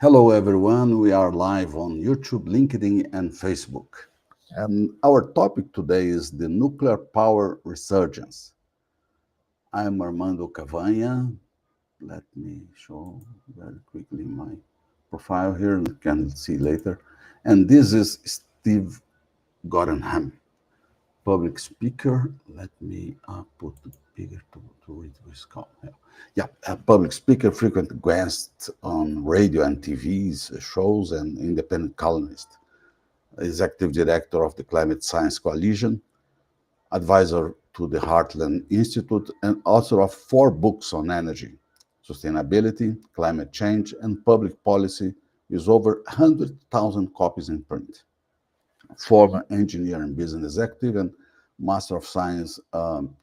Hello, everyone. We are live on YouTube, LinkedIn, and Facebook. And our topic today is the nuclear power resurgence. I'm Armando Cavanha. Let me show very quickly my profile here. You can see later. And this is Steve Gottenham, public speaker. Let me put the bigger to read this call. Yeah, a public speaker, frequent guest on radio and TV's shows, and independent columnist. Executive director of the Climate Science Coalition, advisor to the Heartland Institute, and author of 4 books on energy, sustainability, climate change, and public policy, with over 100,000 copies in print. Former engineer and business executive, and Master of Science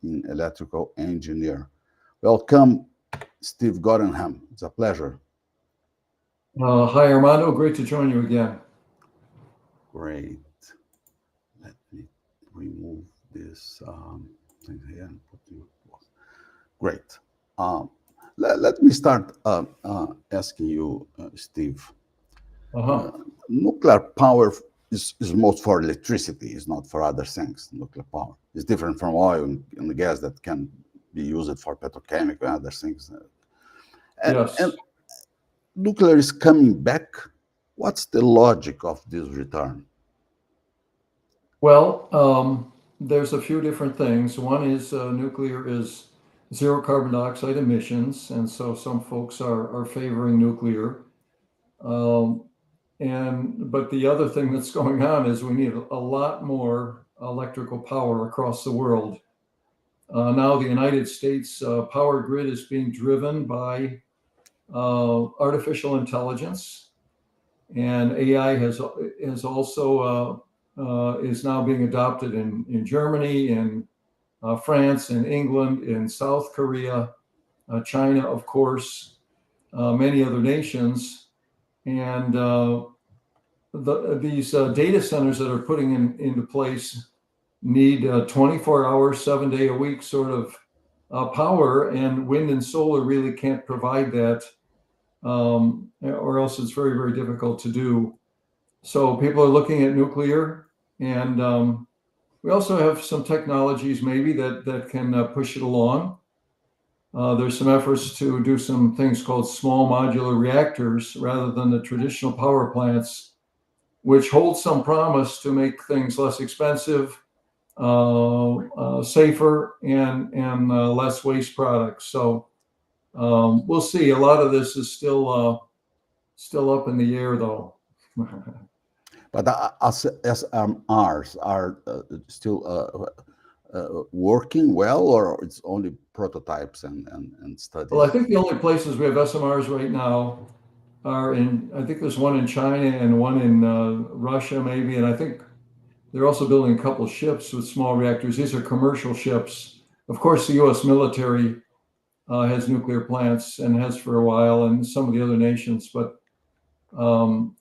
in Electrical Engineer. Welcome, Steve Gottenham. It's a pleasure. Hi, Armando. Great to join you again. Great. Let me remove this thing here and put you. Great. Let me start asking you, Steve. Nuclear power is most for electricity, it's not for other things. Nuclear power is different from oil and gas that can be used for petrochemical and other things. Yes. And nuclear is coming back. What's the logic of this return? Well, there's a few different things. One is nuclear is zero carbon dioxide emissions, and so some folks are favoring nuclear. But the other thing that's going on is we need a lot more electrical power across the world. Now the United States power grid is being driven by artificial intelligence, and AI has also is now being adopted in Germany, in France, in England, in South Korea, China, of course, many other nations. And these data centers that are putting into place need 24-hour, 7-day-a-week sort of power, and wind and solar really can't provide that, or else it's very, very difficult to do. So people are looking at nuclear, and we also have some technologies maybe that can push it along. There's some efforts to do some things called small modular reactors rather than the traditional power plants, which hold some promise to make things less expensive, safer, and less waste products. So we'll see. A lot of this is still up in the air, though. But SMRs are still working well, or it's only prototypes and studies? Well, I think the only places we have SMRs right now are I think there's one in China and one in Russia maybe, and I think they're also building a couple of ships with small reactors. These are commercial ships. Of course, the U.S. military has nuclear plants and has for a while, and some of the other nations, but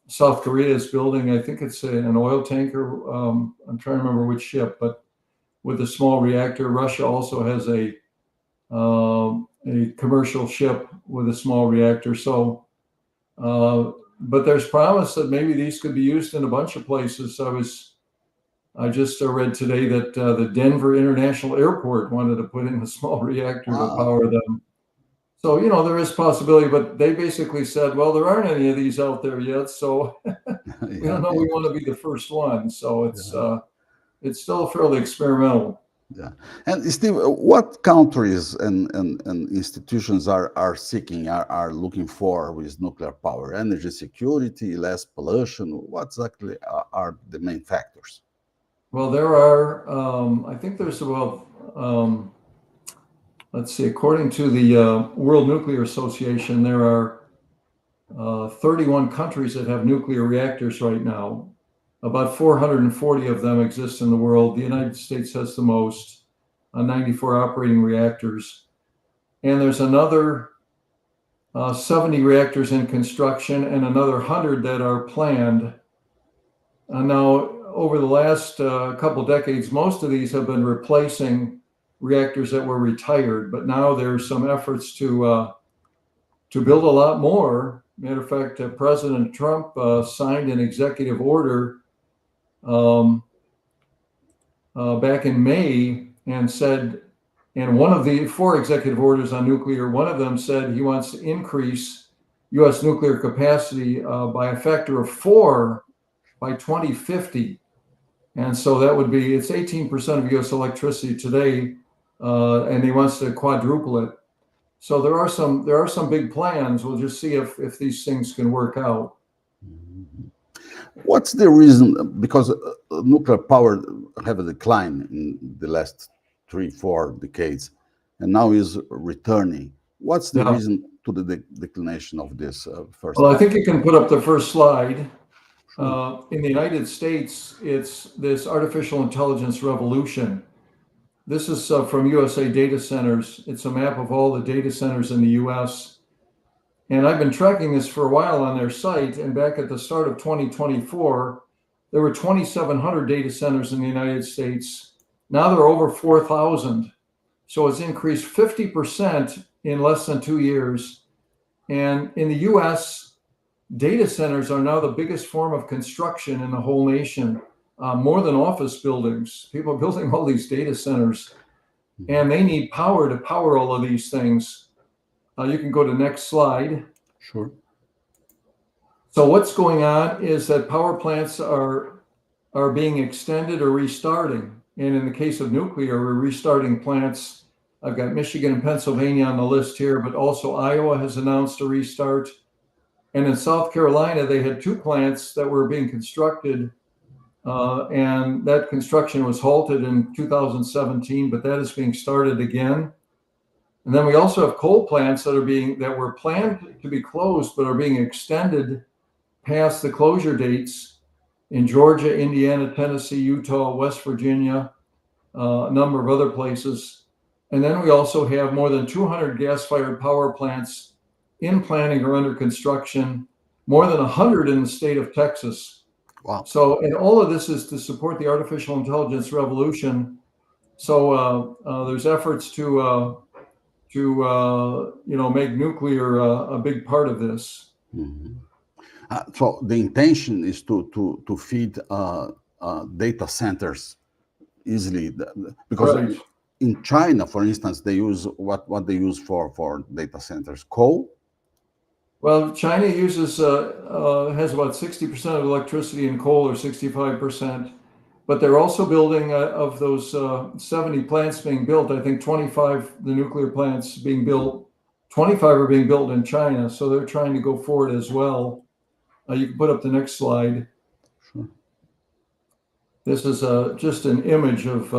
South Korea is building, I think it's an oil tanker. I'm trying to remember which ship, but with a small reactor. Russia also has a commercial ship with a small reactor. So, but there's promise that maybe these could be used in a bunch of places. I just read today that the Denver International Airport wanted to put in a small reactor to power them. So, there is possibility, but they basically said, well, there aren't any of these out there yet, so we don't know we want to be the first one. So it's still fairly experimental. Yeah. And Steve, what countries and institutions are seeking, are looking for with nuclear power? Energy security, less pollution? What exactly are the main factors? Well, there are, I think there's about, let's see, according to the World Nuclear Association, there are 31 countries that have nuclear reactors right now. About 440 of them exist in the world. The United States has the most, 94 operating reactors. And there's another 70 reactors in construction and another 100 that are planned. Now, over the last couple decades, most of these have been replacing reactors that were retired, but now there's some efforts to build a lot more Matter of fact, President Trump signed an executive order back in May and said, and one of the 4 executive orders on nuclear, one of them said he wants to increase U.S. nuclear capacity by a factor of 4 by 2050. And so that would be, it's 18% of U.S. electricity today, and he wants to quadruple it. So there are some big plans. We'll just see if these things can work out. What's the reason? Because nuclear power have a decline in the last 3-4 decades, and now is returning. What's the reason to the declination of this first? Well, I think you can put up the first slide. In the United States, it's this artificial intelligence revolution. This is from USA Data Centers. It's a map of all the data centers in the US. And I've been tracking this for a while on their site. And back at the start of 2024, there were 2,700 data centers in the United States. Now there are over 4,000. So it's increased 50% in less than 2 years. And in the US, data centers are now the biggest form of construction in the whole nation, more than office buildings. People are building all these data centers, and they need power to power all of these things. You can go to next slide. Sure. So what's going on is that power plants are being extended or restarting. And in the case of nuclear, we're restarting plants. I've got Michigan and Pennsylvania on the list here, but also Iowa has announced a restart. And in South Carolina, they had 2 plants that were being constructed, and that construction was halted in 2017, but that is being started again. And then we also have coal plants that were planned to be closed, but are being extended past the closure dates in Georgia, Indiana, Tennessee, Utah, West Virginia, a number of other places. And then we also have more than 200 gas-fired power plants in planning or under construction, more than 100 in the state of Texas. Wow. So, and all of this is to support the artificial intelligence revolution. So there's efforts to make nuclear a big part of this. Mm-hmm. So the intention is to feed data centers easily, because Right. In China, for instance, they use what they use for data centers, coal. Well, China uses has about 60% of electricity in coal, or 65%, but they're also building of those 70 plants being built. I think 25, the nuclear plants being built, 25 are being built in China. So they're trying to go forward as well. You can put up the next slide. Sure. This is just an image of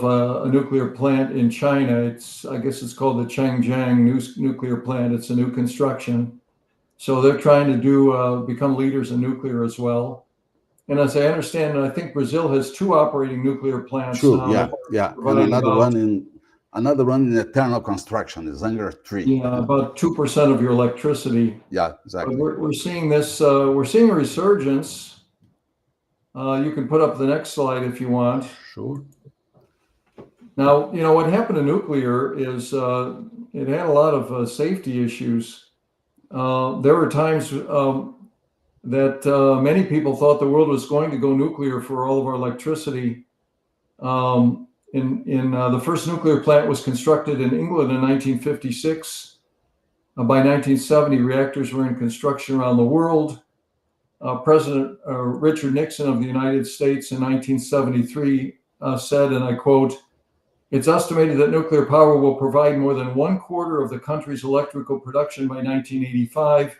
a nuclear plant in China. I guess it's called the Changjiang nuclear plant. It's a new construction. So they're trying to become leaders in nuclear as well. And as I understand it, I think Brazil has 2 operating nuclear plants. True. Now. Yeah. And another one in eternal construction is Anger 3. Yeah, about 2% of your electricity. Yeah, exactly. But we're seeing this. We're seeing a resurgence. You can put up the next slide if you want. Sure. Now, what happened to nuclear is it had a lot of safety issues. There were times that many people thought the world was going to go nuclear for all of our electricity. The first nuclear plant was constructed in England in 1956. By 1970, reactors were in construction around the world. President Richard Nixon of the United States in 1973 said, and I quote, "It's estimated that nuclear power will provide more than 1/4 of the country's electrical production by 1985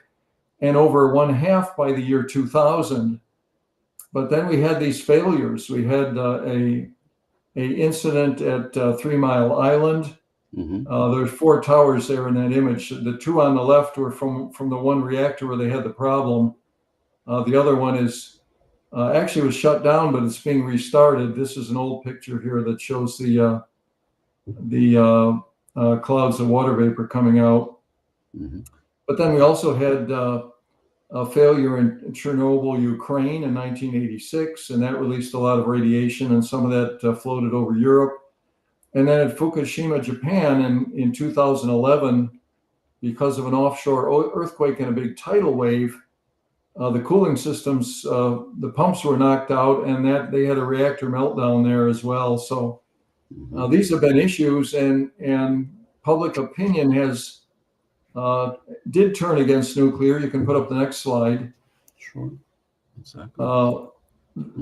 and over 1/2 by the year 2000. But then we had these failures. We had a incident at 3 Mile Island. Mm-hmm. There's 4 towers there in that image. The 2 on the left were from the one reactor where they had the problem. The other one is actually was shut down, but it's being restarted. This is an old picture here that shows the clouds of water vapor coming out. Mm-hmm. But then we also had a failure in Chernobyl, Ukraine in 1986, and that released a lot of radiation, and some of that floated over Europe. And then at Fukushima, Japan in 2011, because of an offshore earthquake and a big tidal wave. The cooling systems, the pumps were knocked out, and that they had a reactor meltdown there as well. So these have been issues, and public opinion has did turn against nuclear. You can put up the next slide. Sure, exactly.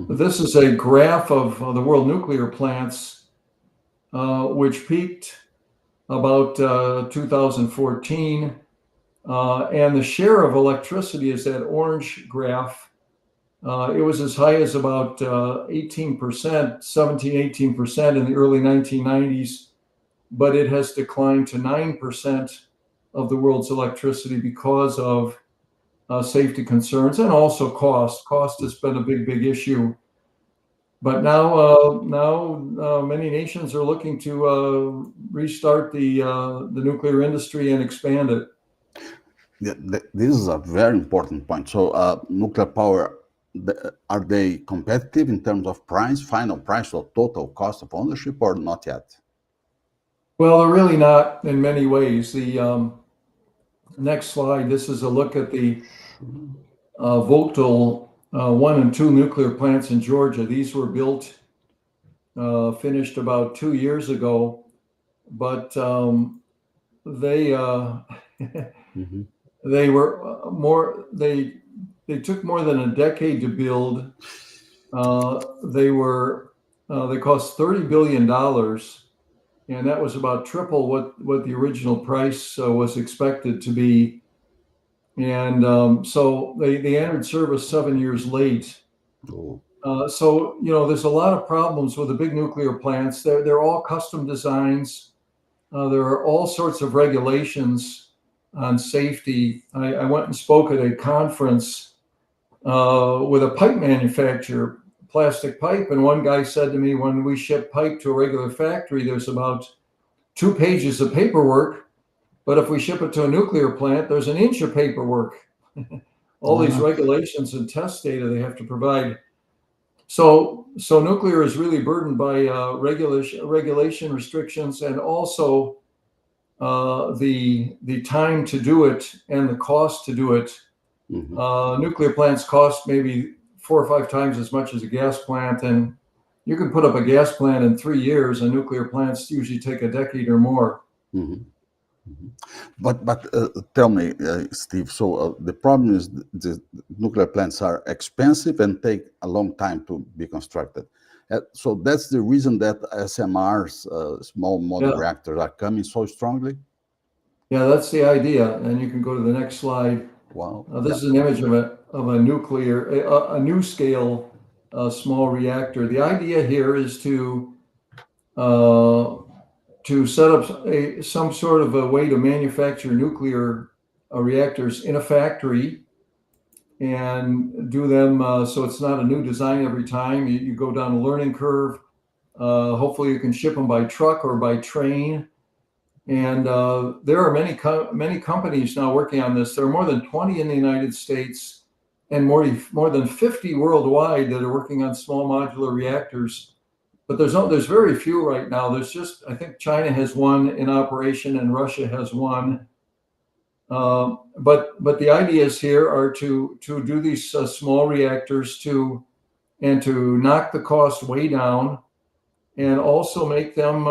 This is a graph of the world nuclear plants, which peaked about 2014. And the share of electricity is that orange graph. It was as high as about 18%, 17, 18% in the early 1990s, but it has declined to 9% of the world's electricity because of safety concerns and also cost. Cost has been a big issue. But now many nations are looking to restart the nuclear industry and expand it. Yeah, this is a very important point. So, nuclear power, are they competitive in terms of price, final price, or total cost of ownership, or not yet? Well, they're really not in many ways. The next slide, this is a look at the Vogtle 1 and 2 nuclear plants in Georgia. These were built, finished about 2 years ago, but they they were they took more than a decade to build. They cost $30 billion, and that was about triple what the original price was expected to be. And so they entered service 7 years late. So there's a lot of problems with the big nuclear plants. They're all custom designs. There are all sorts of regulations on safety. I went and spoke at a conference with a pipe manufacturer, plastic pipe, and one guy said to me, when we ship pipe to a regular factory, there's about 2 pages of paperwork, but if we ship it to a nuclear plant, there's an inch of paperwork. All these regulations and test data they have to provide. So nuclear is really burdened by regulation restrictions, and also the time to do it and the cost to do it. Nuclear plants cost maybe 4 or 5 times as much as a gas plant, and you can put up a gas plant in 3 years, and nuclear plants usually take a decade or more. But tell me, Steve, so the problem is the nuclear plants are expensive and take a long time to be constructed. So that's the reason that SMRs, small modular reactors, are coming so strongly? Yeah, that's the idea. And you can go to the next slide. Wow. This is an image of a nuclear, a new scale small reactor. The idea here is to set up some sort of a way to manufacture nuclear reactors in a factory and do them so it's not a new design every time. You go down a learning curve. Hopefully you can ship them by truck or by train. And there are many companies now working on this. There are more than 20 in the United States and more than 50 worldwide that are working on small modular reactors. But there's very few right now. There's just, I think China has one in operation and Russia has one. But the ideas here are to do these small reactors to knock the cost way down, and also make them,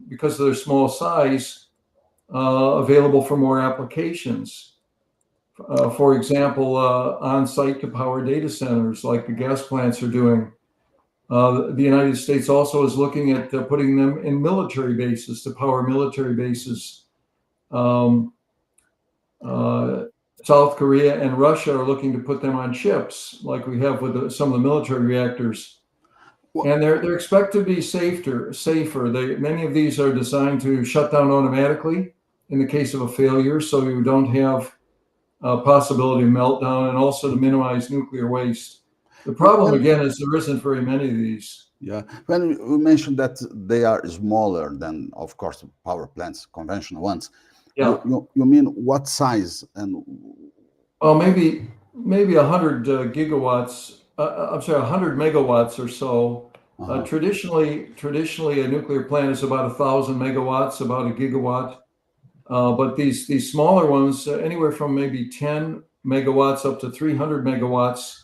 because of their small size, available for more applications. For example, on-site to power data centers like the gas plants are doing. The United States also is looking at putting them in military bases to power military bases. South Korea and Russia are looking to put them on ships, like we have with some of the military reactors. And they're expected to be safer. Many of these are designed to shut down automatically in the case of a failure, so you don't have a possibility of meltdown, and also to minimize nuclear waste. The problem, again, is there isn't very many of these. Yeah, when we mentioned that they are smaller than, of course, power plants, conventional ones. Yeah. You mean what size? And maybe 100 gigawatts. I'm sorry, 100 megawatts or so. Traditionally, a nuclear plant is about 1,000 megawatts, about a gigawatt. But these smaller ones, anywhere from maybe 10 megawatts up to 300 megawatts.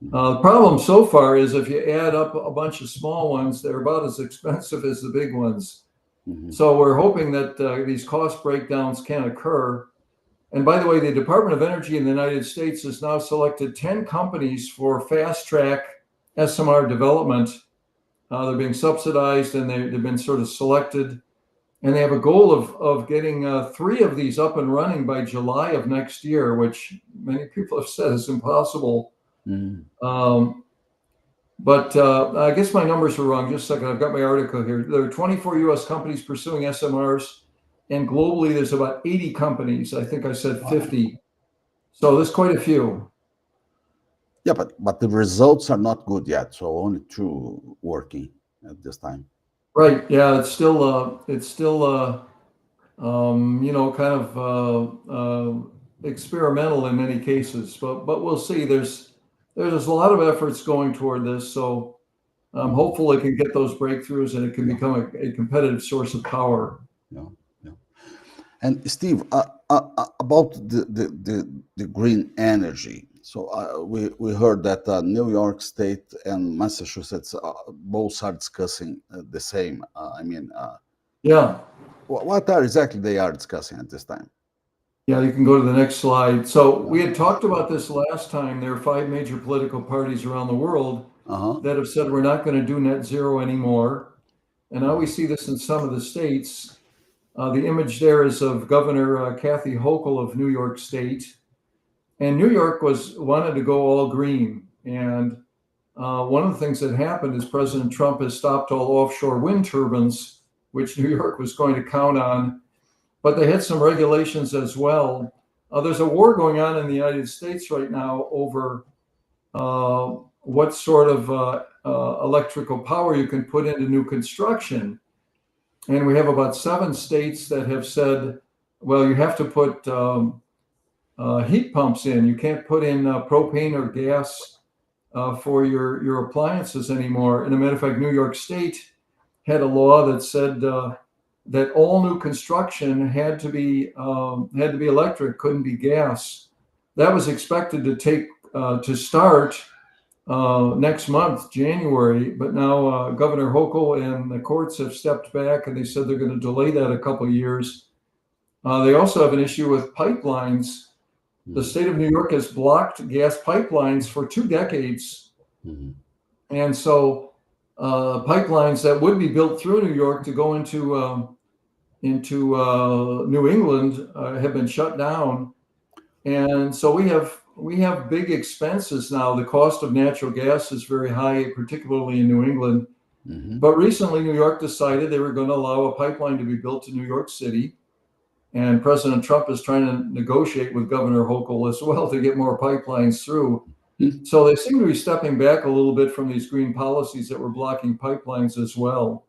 The problem so far is if you add up a bunch of small ones, they're about as expensive as the big ones. Mhm. So we're hoping that these cost breakdowns can occur. And by the way, the Department of Energy in the United States has now selected 10 companies for fast track SMR development. They're being subsidized and they've been sort of selected. And they have a goal of getting 3 of these up and running by July of next year, which many people have said is impossible. Mhm. But I guess my numbers are wrong. Just a second. I've got my article here. There are 24 U.S. companies pursuing SMRs, and globally there's about 80 companies. I think I said 50. So there's quite a few. Yeah, but the results are not good yet. So only 2 working at this time. Right. Yeah. It's still kind of experimental in many cases. But we'll see. There's a lot of efforts going toward this. So I'm hopeful it can get those breakthroughs and it can become a competitive source of power. Yeah, yeah. And Steve, about the green energy. So we heard that New York State and Massachusetts both are discussing the same. Yeah. What are exactly they are discussing at this time? Yeah, you can go to the next slide. So we had talked about this last time. There are 5 major political parties around the world that have said we're not going to do net zero anymore. And now we see this in some of the states. The image there is of Governor Kathy Hochul of New York State. And New York wanted to go all green. And one of the things that happened is President Trump has stopped all offshore wind turbines, which New York was going to count on. But they had some regulations as well. There's a war going on in the United States right now over what sort of electrical power you can put into new construction. And we have about 7 states that have said, well, you have to put heat pumps in. You can't put in propane or gas for your appliances anymore. And as a matter of fact, New York State had a law that said that all new construction had to be electric, couldn't be gas. That was expected to start next month, January, but now Governor Hochul and the courts have stepped back and they said they're going to delay that a couple of years. They also have an issue with pipelines. The state of New York has blocked gas pipelines for 2 decades. And so pipelines that would be built through New York to go into New England have been shut down. And so we have big expenses now. The cost of natural gas is very high, particularly in New England. But recently, New York decided they were going to allow a pipeline to be built to New York City. And President Trump is trying to negotiate with Governor Hochul as well to get more pipelines through. So they seem to be stepping back a little bit from these green policies that were blocking pipelines as well.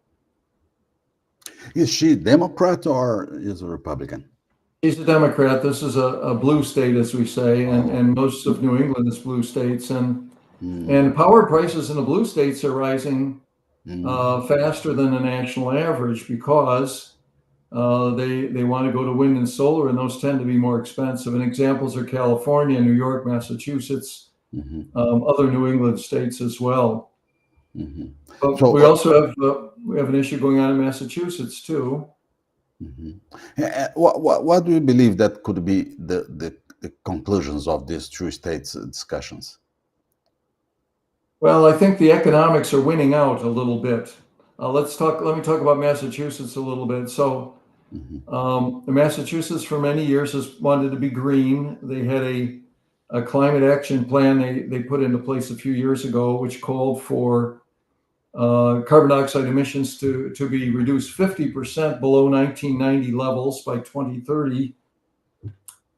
Is she Democrat or is a Republican? He's a Democrat. This is a blue state, as we say, and most of New England is blue states. And power prices in the blue states are rising faster than the national average because they want to go to wind and solar, and those tend to be more expensive. And examples are California, New York, Massachusetts, other New England states as well. But so, we also have an issue going on in Massachusetts too. What do you believe that could be the conclusions of these 2 states discussions? Well, I think the economics are winning out a little bit. Let me talk about Massachusetts a little bit. So Massachusetts for many years has wanted to be green. They had a climate action plan they put into place a few years ago, which called for carbon dioxide emissions to be reduced 50% below 1990 levels by 2030.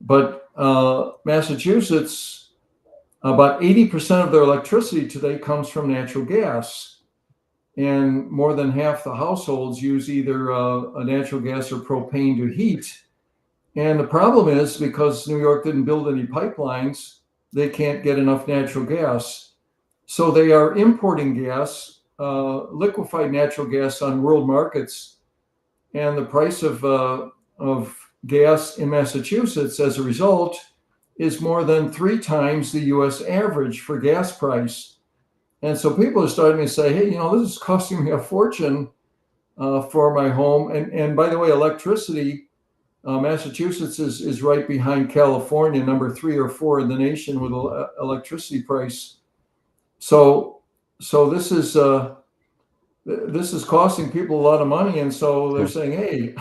But Massachusetts, about 80% of their electricity today comes from natural gas. And more than half the households use either a natural gas or propane to heat. And the problem is because New York didn't build any pipelines, they can't get enough natural gas. So they are importing gas, liquefied natural gas on world markets. And the price of of gas in Massachusetts as a result is more than 3 times the US average for gas price. And so people are starting to say, hey, this is costing me a fortune for my home. And by the way, electricity, Massachusetts is right behind California, number 3 or 4 in the nation with electricity price. So this is costing people a lot of money, and so they're saying, hey,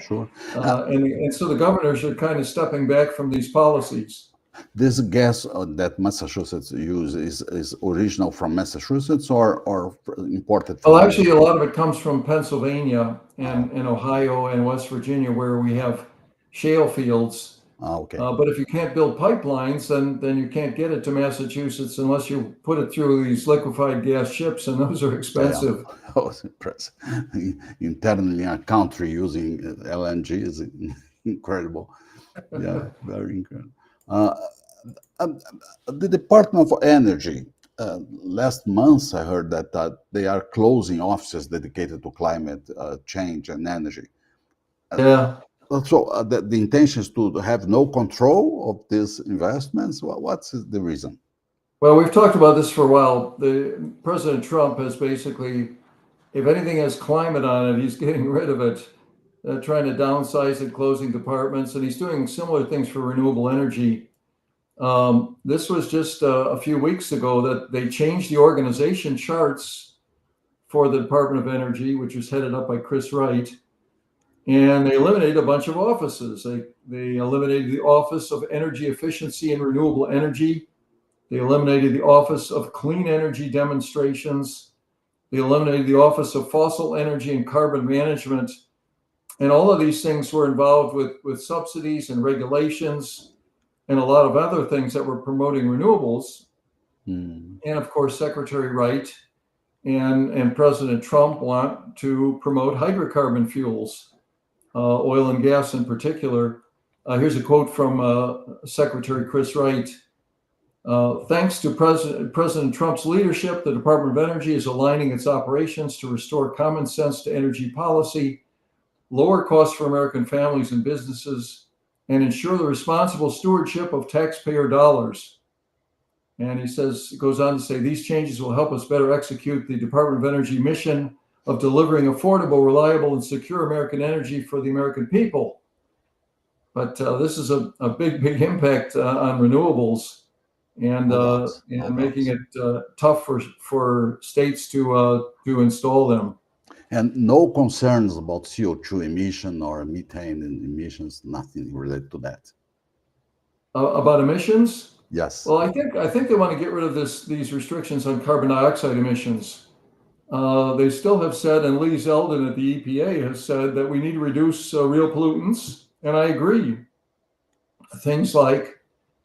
Sure. And so the governors are kind of stepping back from these policies. This gas that Massachusetts uses is original from Massachusetts or imported from? Well, actually, a lot of it comes from Pennsylvania and Ohio and West Virginia, where we have shale fields. Okay. But if you can't build pipelines, then you can't get it to Massachusetts unless you put it through these liquefied gas ships, and those are expensive. Yeah. Oh, it's impressive. Internally, a country using LNG is incredible. Yeah, very incredible. The Department of Energy, last month I heard that they are closing offices dedicated to climate change and energy. Yeah. So the intention is to have no control of these investments. What's the reason? Well, we've talked about this for a while. President Trump has basically, if anything has climate on it, he's getting rid of it, trying to downsize it, closing departments, and he's doing similar things for renewable energy. This was just a few weeks ago that they changed the organization charts for the Department of Energy, which was headed up by Chris Wright. And they eliminated a bunch of offices. They eliminated the Office of Energy Efficiency and Renewable Energy. They eliminated the Office of Clean Energy Demonstrations. They eliminated the Office of Fossil Energy and Carbon Management. And all of these things were involved with subsidies and regulations and a lot of other things that were promoting renewables. And of course, Secretary Wright and President Trump want to promote hydrocarbon fuels. Oil and gas in particular. Here's a quote from Secretary Chris Wright. Thanks to President Trump's leadership, the Department of Energy is aligning its operations to restore common sense to energy policy, lower costs for American families and businesses, and ensure the responsible stewardship of taxpayer dollars. And he goes on to say, these changes will help us better execute the Department of Energy mission of delivering affordable, reliable, and secure American energy for the American people. But this is a big impact on renewables and making it tough for states to install them. And no concerns about CO2 emission or methane emissions, nothing related to that. About emissions? Yes. Well, I think they want to get rid of these restrictions on carbon dioxide emissions. They still have said, and Lee Zeldin at the EPA has said, that we need to reduce real pollutants, and I agree. Things like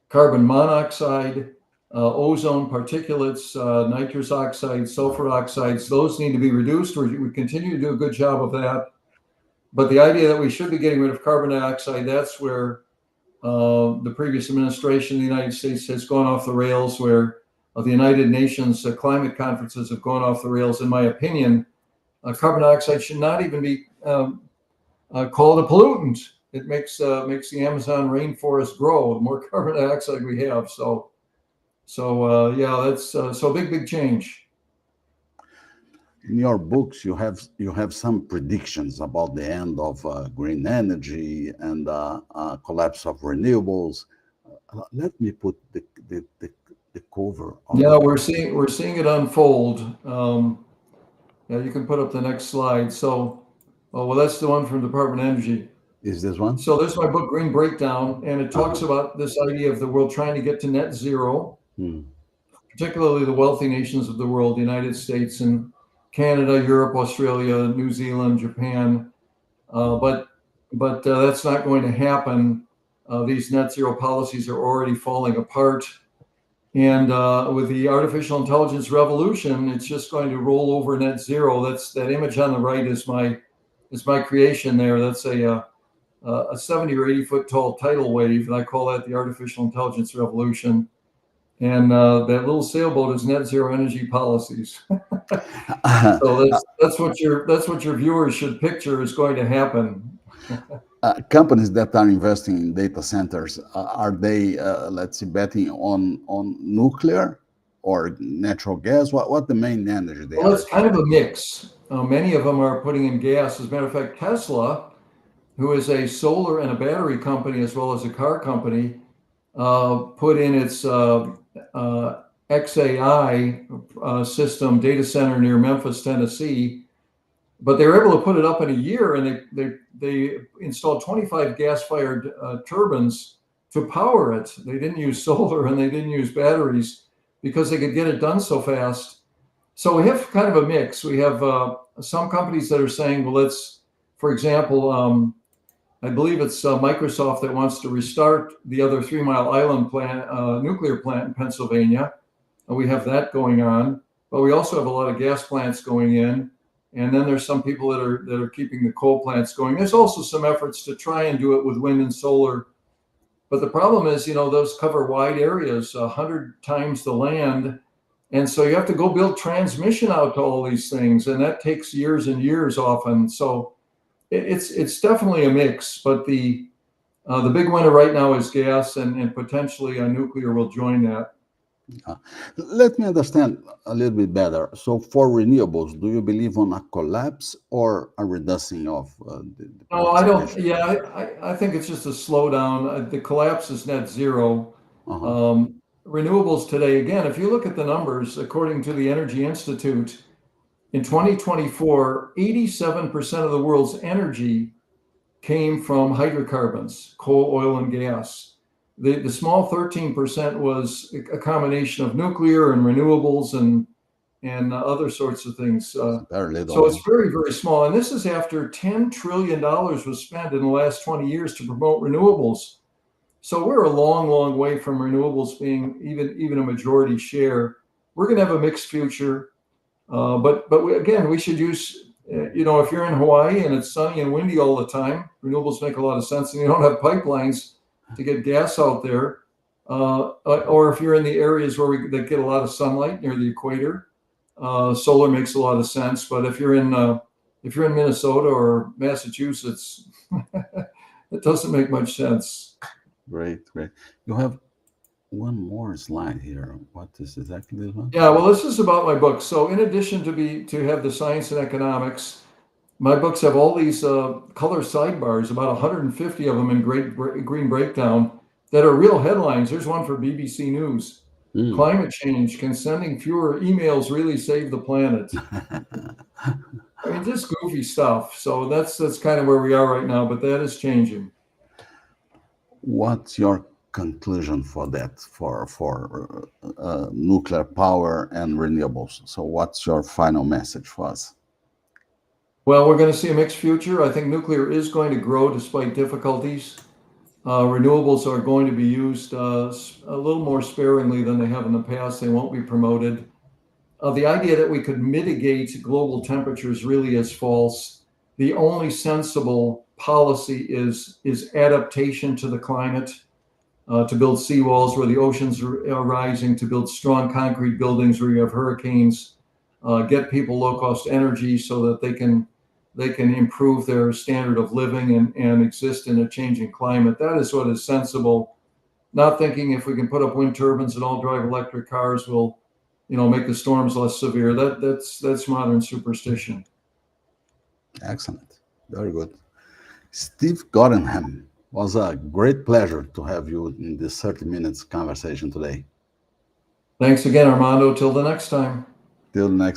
carbon monoxide, ozone particulates, nitrous oxide, sulfur oxides, those need to be reduced. We continue to do a good job of that. But the idea that we should be getting rid of carbon dioxide, that's where the previous administration in the United States has gone off the rails, where the United Nations climate conferences have gone off the rails. In my opinion, carbon dioxide should not even be called a pollutant. It makes the Amazon rainforest grow. The more carbon dioxide we have, so that's so big change. In your books, you have some predictions about the end of green energy and collapse of renewables. Let me put the cover. Yeah, we're seeing it unfold. Yeah, you can put up the next slide. So, that's the one from Department of Energy. Is this one? So this is my book, Green Breakdown, and it talks about this idea of the world trying to get to net zero, particularly the wealthy nations of the world, the United States and Canada, Europe, Australia, New Zealand, Japan. But that's not going to happen. These net zero policies are already falling apart. And with the artificial intelligence revolution, it's just going to roll over net zero. That image on the right is my creation there. That's a 70 or 80 foot tall tidal wave, and I call that the artificial intelligence revolution. And that little sailboat is net zero energy policies. So that's what your viewers should picture is going to happen. companies that are investing in data centers, are they, let's say, betting on nuclear or natural gas? What the main energy they Well, are it's kind of exploring? a mix. Many of them are putting in gas. As a matter of fact, Tesla, who is a solar and a battery company as well as a car company, put in its XAI system data center near Memphis, Tennessee. But they were able to put it up in a year, and they installed 25 gas-fired turbines to power it. They didn't use solar and they didn't use batteries because they could get it done so fast. So we have kind of a mix. We have some companies that are saying, well, let's, for example, I believe it's Microsoft that wants to restart the other 3 Mile Island plant, nuclear plant in Pennsylvania. We have that going on, but we also have a lot of gas plants going in. And then there's some people that are keeping the coal plants going. There's also some efforts to try and do it with wind and solar. But the problem is, those cover wide areas, 100 times the land. And so you have to go build transmission out to all these things. And that takes years and years often. So it's definitely a mix. But the big winner right now is gas, and potentially nuclear will join that. Let me understand a little bit better. So for renewables, do you believe on a collapse or a reducing of the No, I don't. participation? Yeah, I think it's just a slowdown. The collapse is net zero. Uh-huh. Renewables today, again, if you look at the numbers, according to the Energy Institute, in 2024, 87% of the world's energy came from hydrocarbons, coal, oil, and gas. The small 13% was a combination of nuclear and renewables and other sorts of things. Very So little. it's very, very small. And this is after $10 trillion was spent in the last 20 years to promote renewables. So we're a long, long way from renewables being even a majority share. We're going to have a mixed future. But again, we should use, if you're in Hawaii and it's sunny and windy all the time, renewables make a lot of sense, and you don't have pipelines to get gas out there. Or if you're in the areas that get a lot of sunlight near the equator, solar makes a lot of sense. But if you're in Minnesota or Massachusetts, it doesn't make much sense. Great, great. You have one more slide here. What is exactly this one? Yeah, well, this is about my book. So in addition to have the science and economics, my books have all these color sidebars, about 150 of them in green breakdown, that are real headlines. There's one for BBC News. Climate change, can sending fewer emails really save the planet? I mean, just goofy stuff. So that's kind of where we are right now, but that is changing. What's your conclusion for that, for nuclear power and renewables? So what's your final message for us? Well, we're going to see a mixed future. I think nuclear is going to grow despite difficulties. Renewables are going to be used a little more sparingly than they have in the past. They won't be promoted. The idea that we could mitigate global temperatures really is false. The only sensible policy is adaptation to the climate, to build seawalls where the oceans are rising, to build strong concrete buildings where you have hurricanes, get people low-cost energy so that they can improve their standard of living and exist in a changing climate. That is what is sensible. Not thinking if we can put up wind turbines and all drive electric cars will, make the storms less severe. That's modern superstition. Excellent. Very good. Steve Gottenham, was a great pleasure to have you in this 30 minutes conversation today. Thanks again, Armando. Till the next time. Till next